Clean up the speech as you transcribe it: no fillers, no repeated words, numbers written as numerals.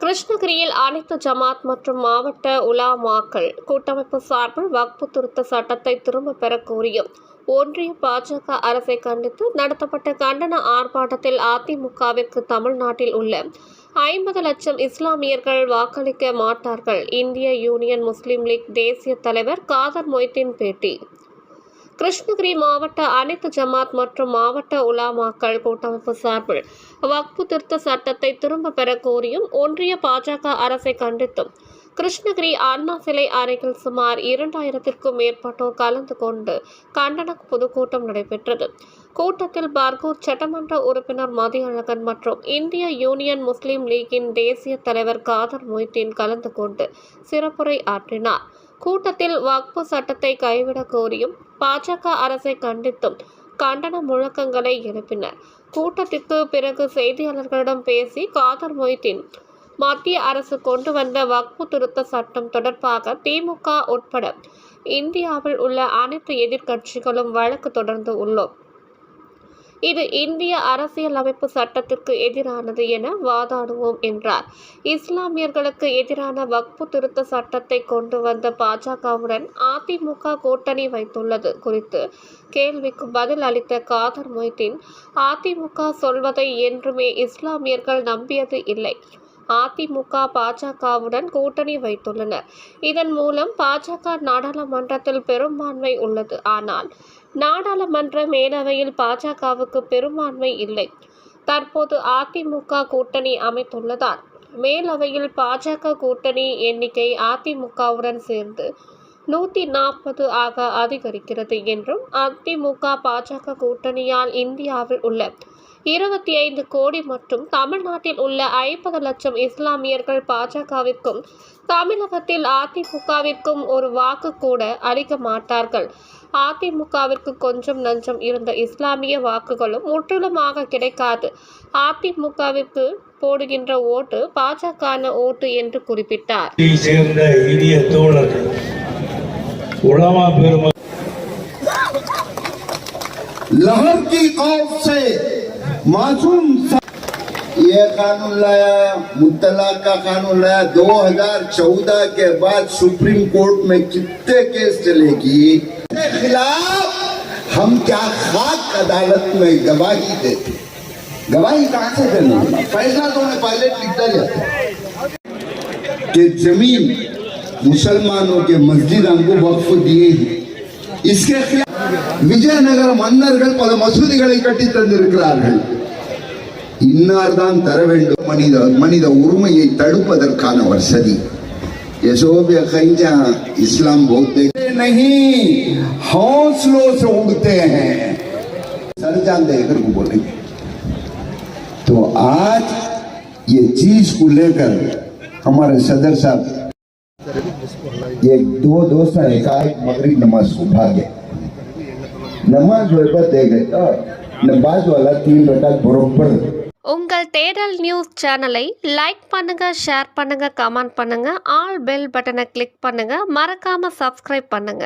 கிருஷ்ணகிரியில் அனைத்து ஜமாத் மற்றும் மாவட்ட உலமாக்கள் கூட்டமைப்பு சார்பில் வக்ஃபு திருத்த சட்டத்தை திரும்ப பெற கோரியும் ஒன்றிய பாஜக அரசை கண்டித்து நடத்தப்பட்ட கண்டன ஆர்ப்பாட்டத்தில் அதிமுகவிற்கு தமிழ்நாட்டில் உள்ள 50 லட்சம் இஸ்லாமியர்கள் வாக்களிக்க மாட்டார்கள். இந்திய யூனியன் முஸ்லீம் லீக் தேசிய தலைவர் காதர் மொய்தீன் பேட்டி. கிருஷ்ணகிரி மாவட்ட அனைத்து ஜமாத் மற்றும் மாவட்ட உலமாக்கள் கூட்டமைப்பு சார்பில் வக்ஃபு திருத்த சட்டத்தை திரும்ப பெற கோரியும் ஒன்றிய பாஜக அரசை கண்டித்தும் கிருஷ்ணகிரி அண்ணா சிலை அருகில் சுமார் 2000க்கும் மேற்பட்டோர் கலந்து கொண்டு கண்டன பொதுக்கூட்டம் நடைபெற்றது. கூட்டத்தில் பர்கூர் சட்டமன்ற உறுப்பினர் மதியழகன் மற்றும் இந்திய யூனியன் முஸ்லீம் லீக்கின் தேசிய தலைவர் காதர் மொய்தீன் கலந்து கொண்டு சிறப்புரை ஆற்றினார். கூட்டத்தில் வக்ஃபு சட்டத்தை கைவிட கோரியும் பாஜக அரசை கண்டித்தும் கண்டன முழக்கங்களை எழுப்பினர். கூட்டத்திற்கு பிறகு செய்தியாளர்களிடம் பேசி காதர் மொய்தீன் மத்திய அரசு கொண்டு வந்த வக்ஃபு திருத்த சட்டம் தொடர்பாக திமுக உட்பட இந்தியாவில் உள்ள அனைத்து எதிர்க்கட்சிகளும் வழக்கு தொடர்ந்து உள்ளோம். இது இந்திய அரசியலமைப்பு சட்டத்திற்கு எதிரானது என வாதாடுவோம் என்றார். இஸ்லாமியர்களுக்கு எதிரான வக்ஃபு திருத்த சட்டத்தை கொண்டு வந்த பாஜகவுடன் அதிமுக கூட்டணி வைத்துள்ளது குறித்து கேள்விக்கு பதில் அளித்த காதர் மொய்தீன், அதிமுக சொல்வதை என்றுமே இஸ்லாமியர்கள் நம்பியது இல்லை. அதிமுக பாஜகவுடன் கூட்டணி வைத்துள்ளனர். இதன் மூலம் பாஜக நாடாளுமன்றத்தில் பெரும்பான்மை உள்ளது. ஆனால் நாடாளுமன்ற மேலவையில் பாஜகவுக்கு பெரும்பான்மை இல்லை. தற்போது அதிமுக கூட்டணி அமைத்துள்ளதால் மேலவையில் பாஜக கூட்டணி எண்ணிக்கை அதிமுகவுடன் சேர்ந்து 140 ஆக அதிகரிக்கிறது என்றும், அதிமுக பாஜக கூட்டணியால் இந்தியாவில் உள்ள 25 கோடி மற்றும் தமிழ்நாட்டில் உள்ள 50 லட்சம் இஸ்லாமியர்கள் பாஜகவிற்கும் தமிழகத்தில் அதிமுகவிற்கும் ஒரு வாக்கு கூட அளிக்க மாட்டார்கள். அதிமுகவிற்கு கொஞ்சம் நஞ்சம் இருந்த இஸ்லாமிய வாக்குகளும் முற்றிலுமாக கிடைக்காது. அதிமுகவிற்கு போடுகின்ற ஓட்டு பாஜக ஓட்டு என்று குறிப்பிட்டார். लहर की खौफ से मासूम ये कानून लाया, मुतलाक का कानून लाया। 2014 के बाद सुप्रीम कोर्ट में कितने केस चलेगी के खिलाफ हम क्या खाक अदालत में गवाही देते? गवाही कहां से देना? फैसला तो उन्हें पहले लिखता जाता कि जमीन मुसलमानों के मस्जिदों को वक्फ दिए हैं. इसके खिलाफ விஜயநகர மன்னர்கள் பல மசூதிகளை கட்டி தந்திருக்கிறார்கள். இன்னார்தான் தர வேண்டும் மனித உரிமையை தடுப்பதற்கான வசதி. इस्लाम बहुत नहीं, हौसलों से उड़ते हैं, सर जान देकर को बोलेंगे. तो आज ये चीज को लेकर हमारे सदर साहब एक दो दोस्त एकाएक मगरिब नमाज को भागे. नमाज नमाज वाला 3 रकात बरोबर. உங்கள் தேடல் நியூஸ் சேனலை லைக் பண்ணுங்க, ஷேர் பண்ணுங்க, கமெண்ட் பண்ணுங்க, ஆல் பெல் பட்டனை கிளிக் பண்ணுங்க, மறக்காம சப்ஸ்கிரைப் பண்ணுங்க.